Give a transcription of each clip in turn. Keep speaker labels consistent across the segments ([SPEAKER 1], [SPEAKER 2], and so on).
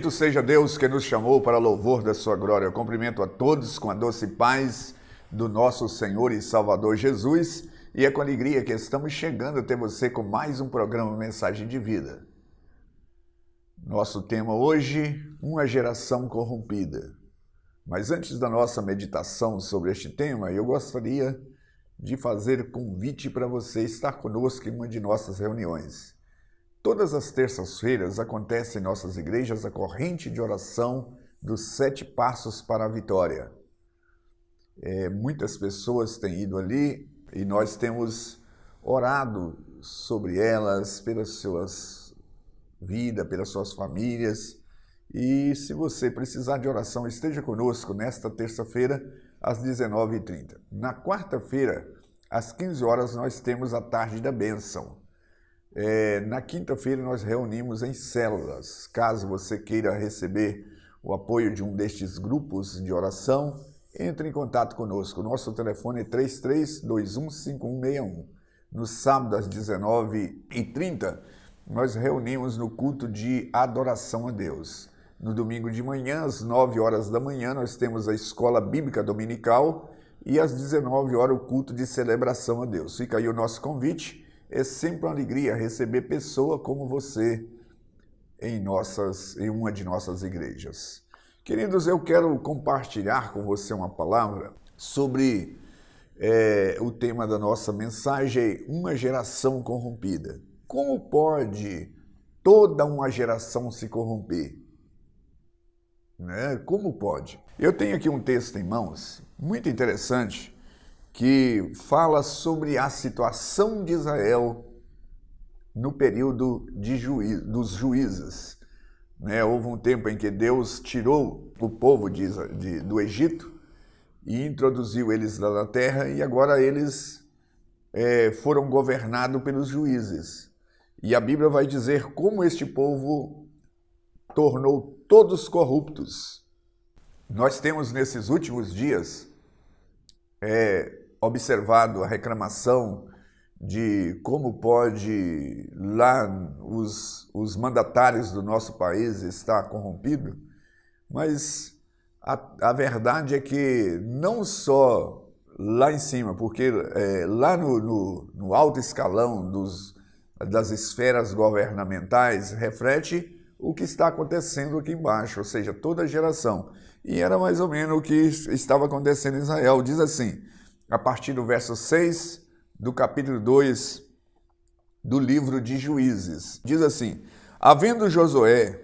[SPEAKER 1] Bendito seja Deus que nos chamou para louvor da sua glória. Eu cumprimento a todos com a doce paz do nosso Senhor e Salvador Jesus, e é com alegria que estamos chegando até você com mais um programa Mensagem de Vida. Nosso tema hoje, uma geração corrompida. Mas antes da nossa meditação sobre este tema, eu gostaria de fazer convite para você estar conosco em uma de nossas reuniões. Todas as terças-feiras acontece em nossas igrejas a corrente de oração dos 7 passos para a vitória. Muitas pessoas têm ido ali e nós temos orado sobre elas, pelas suas vidas, pelas suas famílias. E se você precisar de oração, esteja conosco nesta terça-feira às 19h30. Na quarta-feira, às 15 horas, nós temos a tarde da bênção. Na quinta-feira nós reunimos em células. Caso você queira receber o apoio de um destes grupos de oração, entre em contato conosco. Nosso telefone é 33215161. No sábado às 19h30 nós reunimos no culto de adoração a Deus. No domingo de manhã, às 9 horas da manhã, nós temos a escola bíblica dominical e às 19 horas o culto de celebração a Deus. Fica aí o nosso convite. É sempre uma alegria receber pessoa como você em uma de nossas igrejas. Queridos, eu quero compartilhar com você uma palavra sobre o tema da nossa mensagem, uma geração corrompida. Como pode toda uma geração se corromper? Como pode? Eu tenho aqui um texto em mãos, muito interessante, que fala sobre a situação de Israel no período dos juízes. Houve um tempo em que Deus tirou o povo do Egito e introduziu eles lá na terra, e agora eles foram governados pelos juízes. E a Bíblia vai dizer como este povo tornou todos corruptos. Nós temos nesses últimos dias observado a reclamação de como pode lá os mandatários do nosso país estar corrompido, mas a verdade é que não só lá em cima, porque lá no alto escalão das esferas governamentais reflete o que está acontecendo aqui embaixo, ou seja, toda a geração. E era mais ou menos o que estava acontecendo em Israel. Diz assim, a partir do verso 6 do capítulo 2 do livro de Juízes. Diz assim: havendo Josué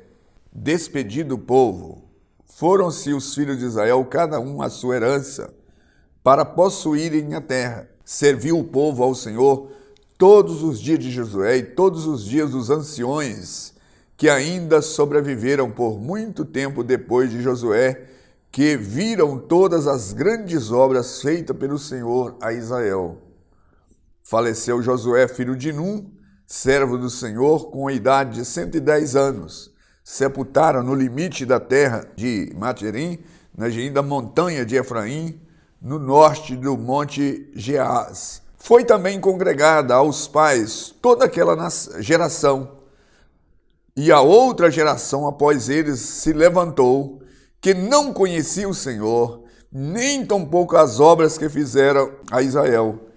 [SPEAKER 1] despedido o povo, foram-se os filhos de Israel, cada um à sua herança, para possuírem a terra. Serviu o povo ao Senhor todos os dias de Josué e todos os dias dos anciões que ainda sobreviveram por muito tempo depois de Josué, que viram todas as grandes obras feitas pelo Senhor a Israel. Faleceu Josué, filho de Num, servo do Senhor, com a idade de 110 anos. Sepultaram no limite da terra de Materim, da montanha de Efraim, no norte do monte Geaz. Foi também congregada aos pais toda aquela geração, e a outra geração após eles se levantou, que não conhecia o Senhor, nem tampouco as obras que fizeram a Israel.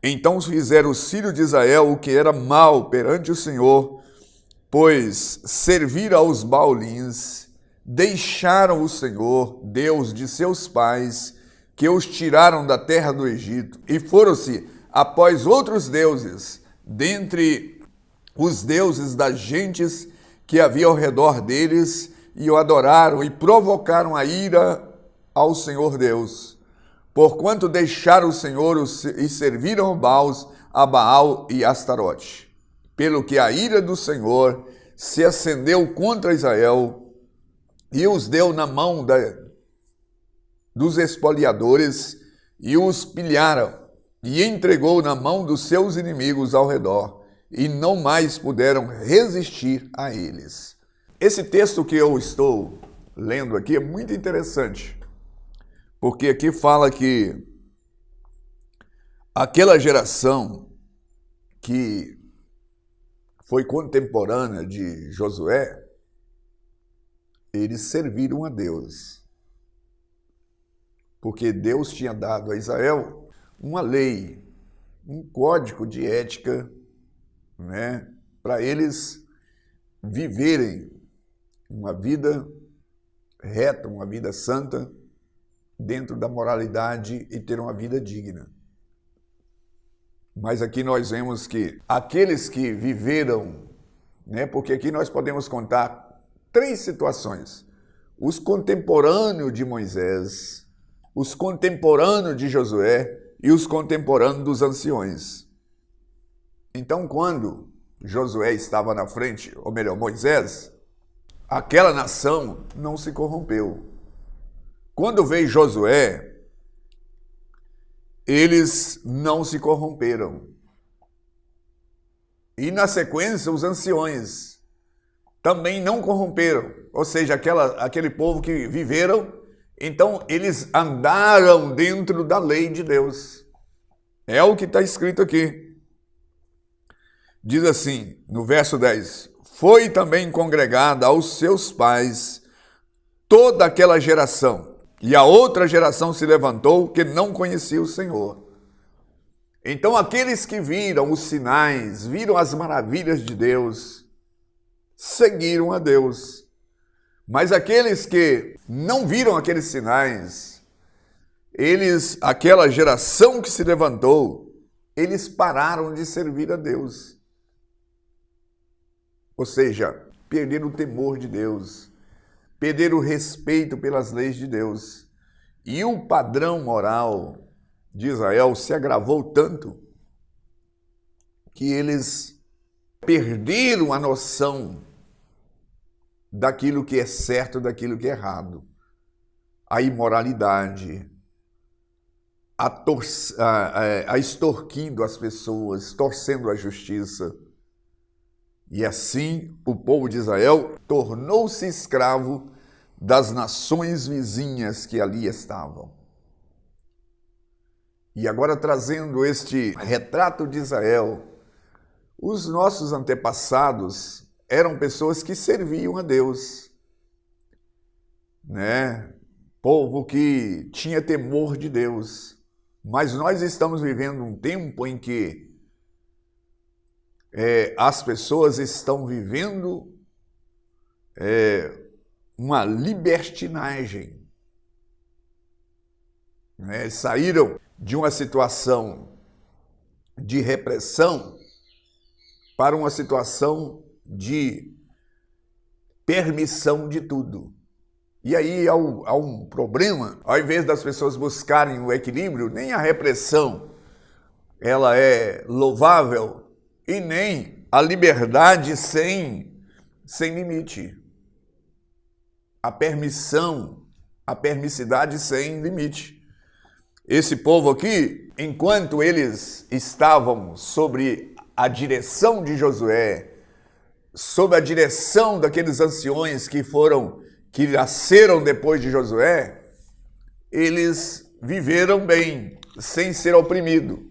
[SPEAKER 1] Então fizeram os filhos de Israel o que era mal perante o Senhor, pois serviram aos Baalins, deixaram o Senhor, Deus de seus pais, que os tiraram da terra do Egito, e foram-se após outros deuses, dentre os deuses das gentes que havia ao redor deles, e o adoraram e provocaram a ira ao Senhor Deus, porquanto deixaram o Senhor e serviram a Baal e Astarote. Pelo que a ira do Senhor se acendeu contra Israel e os deu na mão dos espoliadores e os pilharam e entregou na mão dos seus inimigos ao redor, e não mais puderam resistir a eles. Esse texto que eu estou lendo aqui é muito interessante, porque aqui fala que aquela geração que foi contemporânea de Josué eles serviram a Deus. Porque Deus tinha dado a Israel uma lei, um código de ética, né, para eles viverem uma vida reta, uma vida santa, dentro da moralidade e ter uma vida digna. Mas aqui nós vemos que aqueles que viveram, né, porque aqui nós podemos contar 3 situações: os contemporâneos de Moisés, os contemporâneos de Josué e os contemporâneos dos anciões. Então, quando Josué estava na frente, ou melhor, Moisés, aquela nação não se corrompeu. Quando veio Josué, eles não se corromperam. E na sequência, os anciões também não corromperam. Ou seja, aquele povo que viveram, então eles andaram dentro da lei de Deus. É o que está escrito aqui. Diz assim, no verso 10, foi também congregada aos seus pais toda aquela geração, e a outra geração se levantou que não conhecia o Senhor. Então aqueles que viram os sinais, viram as maravilhas de Deus, seguiram a Deus. Mas aqueles que não viram aqueles sinais, aquela geração que se levantou, eles pararam de servir a Deus. Ou seja, perderam o temor de Deus, perderam o respeito pelas leis de Deus. E o padrão moral de Israel se agravou tanto que eles perderam a noção daquilo que é certo, daquilo que é errado. A imoralidade, a extorquindo as pessoas, torcendo a justiça. E assim o povo de Israel tornou-se escravo das nações vizinhas que ali estavam. E agora, trazendo este retrato de Israel, os nossos antepassados eram pessoas que serviam a Deus, né? Povo que tinha temor de Deus. Mas nós estamos vivendo um tempo em que as pessoas estão vivendo uma libertinagem, né? Saíram de uma situação de repressão para uma situação de permissão de tudo. E aí há um problema. Ao invés das pessoas buscarem o equilíbrio, nem a repressão ela é louvável, e nem a liberdade sem limite. A permissidade sem limite. Esse povo aqui, enquanto eles estavam sobre a direção de Josué, sob a direção daqueles anciões que nasceram depois de Josué, eles viveram bem, sem ser oprimido,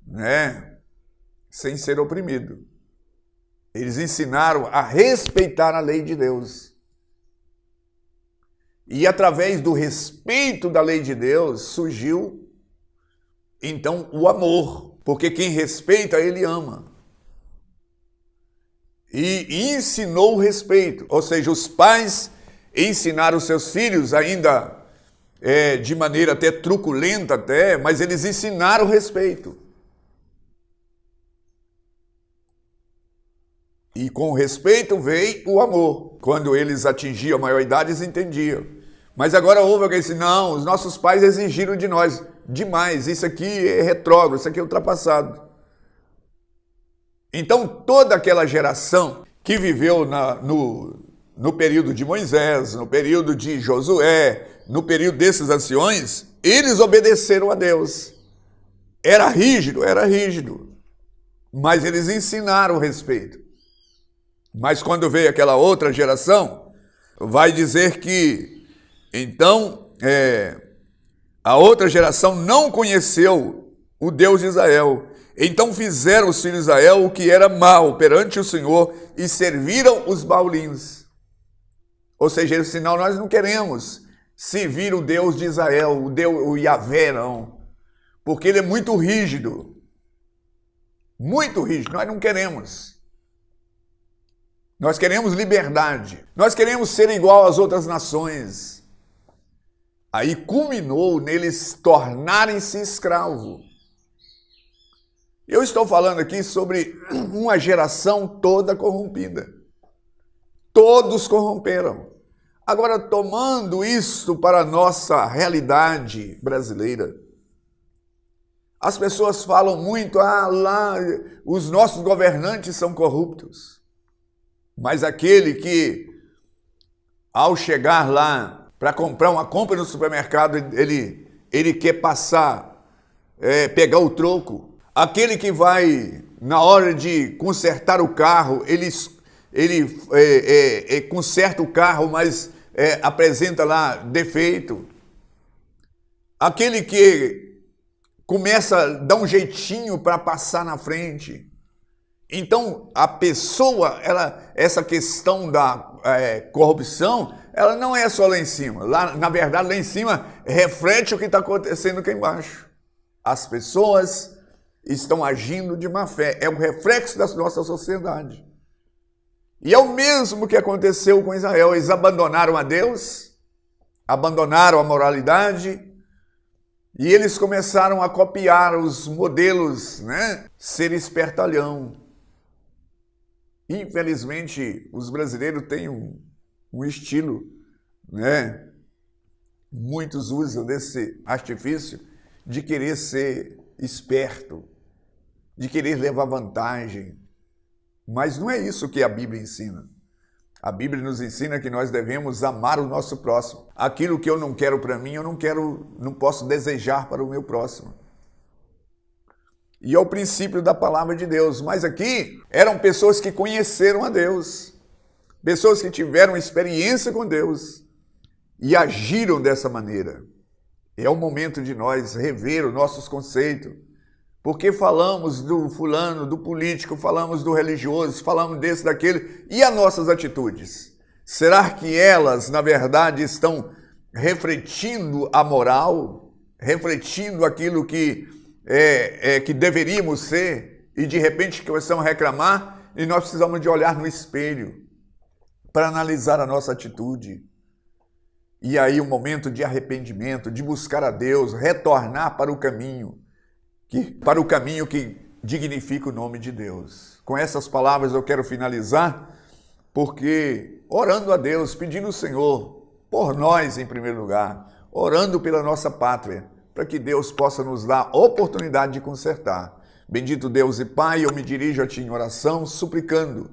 [SPEAKER 1] né? Sem ser oprimido. Eles ensinaram a respeitar a lei de Deus. E através do respeito da lei de Deus surgiu, então, o amor. Porque quem respeita, ele ama. E ensinou o respeito. Ou seja, os pais ensinaram seus filhos ainda de maneira até truculenta, mas eles ensinaram o respeito. E com o respeito veio o amor. Quando eles atingiam a maioridade, eles entendiam. Mas agora houve alguém que disse, não, os nossos pais exigiram de nós demais, isso aqui é retrógrado, isso aqui é ultrapassado. Então toda aquela geração que viveu no período de Moisés, no período de Josué, no período desses anciões, eles obedeceram a Deus. Era rígido, mas eles ensinaram o respeito. Mas quando veio aquela outra geração, vai dizer que, então, a outra geração não conheceu o Deus de Israel. Então fizeram os filhos de Israel o que era mal perante o Senhor e serviram os baulins. Ou seja, senão nós não queremos servir o Deus de Israel, o Yahvé, não. Porque ele é muito rígido. Muito rígido. Nós não queremos. Nós queremos liberdade. Nós queremos ser igual às outras nações. Aí culminou neles tornarem-se escravos. Eu estou falando aqui sobre uma geração toda corrompida. Todos corromperam. Agora, tomando isso para a nossa realidade brasileira, as pessoas falam muito, lá os nossos governantes são corruptos. Mas aquele que, ao chegar lá para comprar uma compra no supermercado, ele quer passar, pegar o troco. Aquele que vai, na hora de consertar o carro, ele conserta o carro, mas apresenta lá defeito. Aquele que começa a dar um jeitinho para passar na frente. Então, a pessoa, essa questão da corrupção, ela não é só lá em cima. Na verdade, lá em cima, reflete o que está acontecendo aqui embaixo. As pessoas estão agindo de má fé. É um reflexo da nossa sociedade. E é o mesmo que aconteceu com Israel. Eles abandonaram a Deus, abandonaram a moralidade, e eles começaram a copiar os modelos, né? Ser espertalhão. Infelizmente, os brasileiros têm um estilo, né? Muitos usam desse artifício de querer ser esperto, de querer levar vantagem. Mas não é isso que a Bíblia ensina. A Bíblia nos ensina que nós devemos amar o nosso próximo. Aquilo que eu não quero para mim, eu não posso desejar para o meu próximo. E é o princípio da palavra de Deus. Mas aqui eram pessoas que conheceram a Deus, pessoas que tiveram experiência com Deus e agiram dessa maneira. É o momento de nós rever os nossos conceitos. Porque falamos do fulano, do político, falamos do religioso, falamos desse, daquele, e as nossas atitudes? Será que elas, na verdade, estão refletindo a moral, refletindo aquilo que deveríamos ser, e de repente começamos a reclamar, e nós precisamos de olhar no espelho para analisar a nossa atitude. E aí um momento de arrependimento, de buscar a Deus, retornar para o caminho, que dignifica o nome de Deus. Com essas palavras eu quero finalizar, porque orando a Deus, pedindo ao Senhor, por nós em primeiro lugar, orando pela nossa pátria, para que Deus possa nos dar oportunidade de consertar. Bendito Deus e Pai, eu me dirijo a Ti em oração, suplicando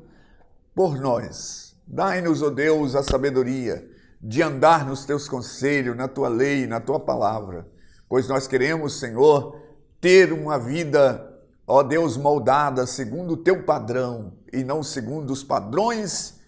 [SPEAKER 1] por nós. Dai-nos, ó Deus, a sabedoria de andar nos Teus conselhos, na Tua lei, na Tua palavra, pois nós queremos, Senhor, ter uma vida, ó Deus, moldada segundo o Teu padrão e não segundo os padrões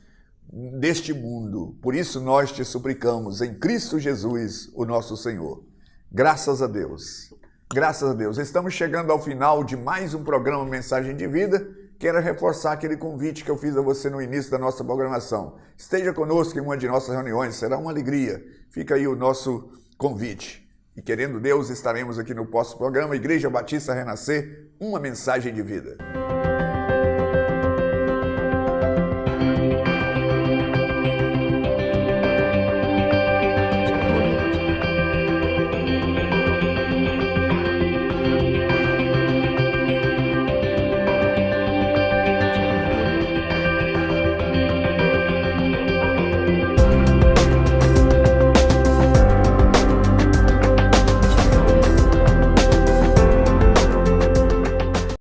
[SPEAKER 1] deste mundo. Por isso nós Te suplicamos em Cristo Jesus, o nosso Senhor. Graças a Deus. Graças a Deus. Estamos chegando ao final de mais um programa Mensagem de Vida. Quero reforçar aquele convite que eu fiz a você no início da nossa programação. Esteja conosco em uma de nossas reuniões, será uma alegria. Fica aí o nosso convite. E querendo Deus, estaremos aqui no próximo programa Igreja Batista Renascer, uma mensagem de vida.